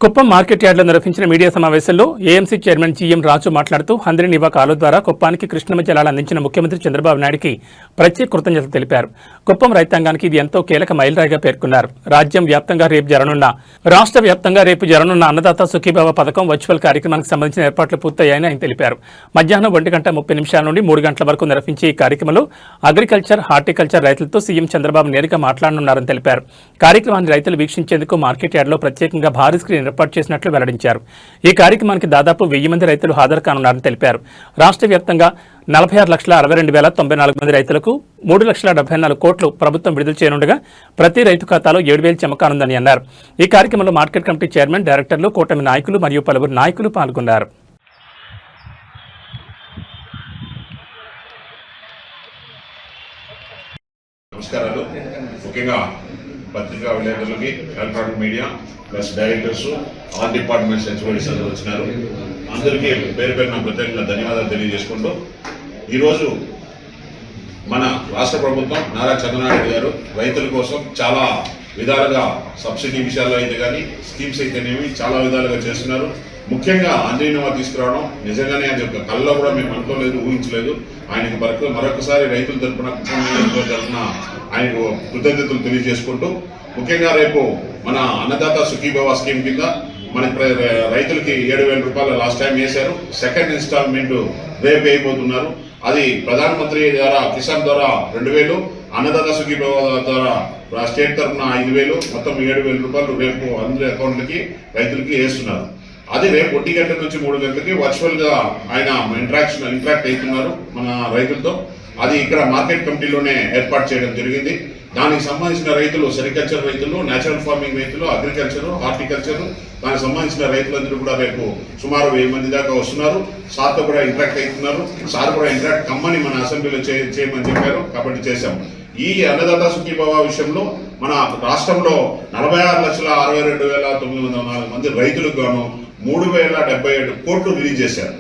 Kuppam market యార్డ్లో నిర్వహించిన media సమావేశంలో ఏఎంసీ చైర్మన్ జీఎం రాజు మాట్లాడుతూ హంద్రి నివా కాలువ ద్వారా కుప్పానికి కృష్ణమ్మ జలాలు అందించిన ముఖ్యమంత్రి చంద్రబాబు నాయుడికి ప్రత్యేక కృతజ్ఞతలు తెలిపారు. కుప్పం రైతాంగానికి ఇది ఎంతో కీలక మైలురాయిగా పేర్కొన్నారు. రాష్ట్ర వ్యాప్తంగా రేపు జరగనున్న అన్నదాత సుఖీభావ పథకం వర్చువల్ కార్యక్రమానికి సంబంధించిన ఏర్పాట్లు పూర్తయ్యాయని ఆయన తెలిపారు. మధ్యాహ్నం 1:30 నుండి 3 గంటల వరకు నిర్వహించే ఈ కార్యక్రమంలో అగ్రికల్చర్, హార్టికల్చర్ రైతులతో సీఎం చంద్రబాబు నేరుగా మాట్లాడనున్నారని తెలిపారు. కార్యక్రమాన్ని రైతులు వీక్షించేందుకు మార్కెట్ యార్డ్లో ప్రత్యేకంగా భారీ స్క్రీన్ ఏర్పాటు చేసినట్లు వెల్లడించారు. ఈ కార్యక్రమానికి దాదాపు 1000 మంది రైతులు హాజరు కానున్నారని తెలిపారు. రాష్ట్ర వ్యాప్తంగా 46,62,094 మంది రైతులకు 3,74 కోట్లు ప్రభుత్వం విడుదల చేయనుండగా ప్రతి రైతు ఖాతాలో 7,000 జమ కానుందని అన్నారు. ఈ కార్యక్రమంలో మార్కెట్ కమిటీ చైర్మన్, డైరెక్టర్లు, కూటమి నాయకులు మరియు పలువురు నాయకులు పాల్గొన్నారు. నమస్కారాలు. ముఖ్యంగా పత్రికా విలేకరులకి, electronic media plus directors, all departments HODs అందరూ వచ్చినారు. అందరికీ పేరు పేరున ప్రత్యేకంగా ధన్యవాదాలు తెలియజేసుకుంటూ, ఈరోజు మన రాష్ట్ర ప్రభుత్వం నారా చంద్రబాబు గారు రైతుల కోసం చాలా విధాలుగా సబ్సిడీ విషయాల్లో అయితే కానీ, స్కీమ్స్ అయితేనేమి చాలా విధాలుగా చేస్తున్నారు. ముఖ్యంగా అంజనీనమా తీసుకురావడం నిజంగానే అది ఒక కళ్ళలో కూడా మేము అనుకోలేదు, ఊహించలేదు. ఆయనకు మరొకసారి రైతుల తరఫున ఆయనకు కృతజ్ఞతలు తెలియజేసుకుంటూ, ముఖ్యంగా రేపు మన అన్నదాత సుఖీభవ స్కీమ్ కింద మనకి రైతులకి 7,000 రూపాయలు లాస్ట్ టైం వేశారు. సెకండ్ ఇన్స్టాల్మెంట్ రేపు వేయబోతున్నారు. అది ప్రధానమంత్రి ద్వారా కిసాన్ ద్వారా 2,000, అన్నదాత సుఖీభవ ద్వారా స్టేట్ తరఫున 5,000, మొత్తం 7,000 రూపాయలు రేపు అందరి అకౌంట్లకి రైతులకి వేస్తున్నారు. అది రేపు 1 గంట నుంచి 3 గంటలకి వర్చువల్గా ఆయన ఇంటరాక్ట్ అవుతున్నారు మన రైతులతో. అది ఇక్కడ మార్కెట్ కమిటీలోనే ఏర్పాటు చేయడం జరిగింది. దానికి సంబంధించిన రైతులు, సెరికల్చర్ రైతులు, నేచురల్ ఫార్మింగ్ రైతులు, అగ్రికల్చర్, హార్టికల్చర్, దానికి సంబంధించిన రైతులందరూ కూడా రేపు సుమారు 1000 మంది దాకా వస్తున్నారు. సార్తో కూడా ఇంటరాక్ట్ అవుతున్నారు. సార్ కూడా ఇంటరాక్ట్ కమ్మని మన అసెంబ్లీలో చేయమని చెప్పారు, కాబట్టి చేశాం. ఈ అన్నదాత సుఖీభవ విషయంలో మన రాష్ట్రంలో 46,62,904 మంది రైతులకు గాను 3,077 కోట్లు రిలీజ్ చేశారు.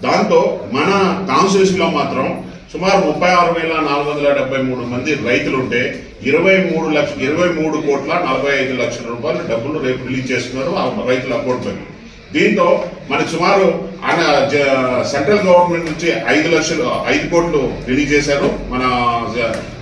దాంతో మన కాన్స్టిట్యూన్సీలో మాత్రం సుమారు 36,473 మంది రైతులు ఉంటే 23,45,00,000 రూపాయలు డబ్బులు రేపు రిలీజ్ చేస్తున్నారు ఆ రైతుల అకౌంట్లోకి. దీంతో మనకు సుమారు సెంట్రల్ గవర్నమెంట్ నుంచి 5 కోట్లు రిలీజ్ చేశారు మన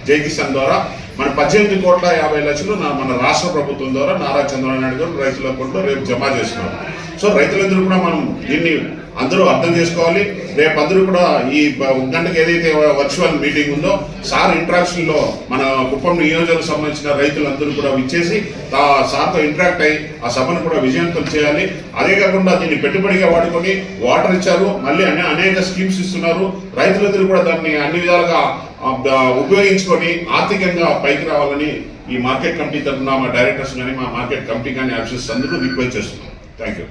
జై కిసాన్ ద్వారా. మన 18,50,00,000 మన రాష్ట్ర ప్రభుత్వం ద్వారా నారా చంద్రబాబు నాయుడు గారు రైతుల అకౌంట్లో రేపు జమ చేస్తున్నారు. సో రైతులందరూ కూడా మనం దీన్ని అందరూ అర్థం చేసుకోవాలి. రేపు అందరూ కూడా ఈ 1 గంటకి ఏదైతే వర్చువల్ మీటింగ్ ఉందో, సార్ ఇంటరాక్షన్లో మన కుప్పం నియోజకవర్గం సంబంధించిన రైతులందరూ కూడా విచ్చేసి సార్తో ఇంటరాక్ట్ అయ్యి ఆ సభను కూడా విజయవంతం చేయాలి. అదే కాకుండా దీన్ని పెట్టుబడిగా వాడుకొని వాటర్ ఇచ్చారు, మళ్ళీ అనేక స్కీమ్స్ ఇస్తున్నారు. రైతులందరూ కూడా దాన్ని అన్ని విధాలుగా ఉపయోగించుకొని ఆర్థికంగా పైకి రావాలని ఈ మార్కెట్ కమిటీ తరఫున మా డైరెక్టర్స్ కానీ, మా మార్కెట్ కమిటీ కానీ ఆఫీసర్స్ అందరూ రిక్వెస్ట్ చేస్తున్నాం. Thank you.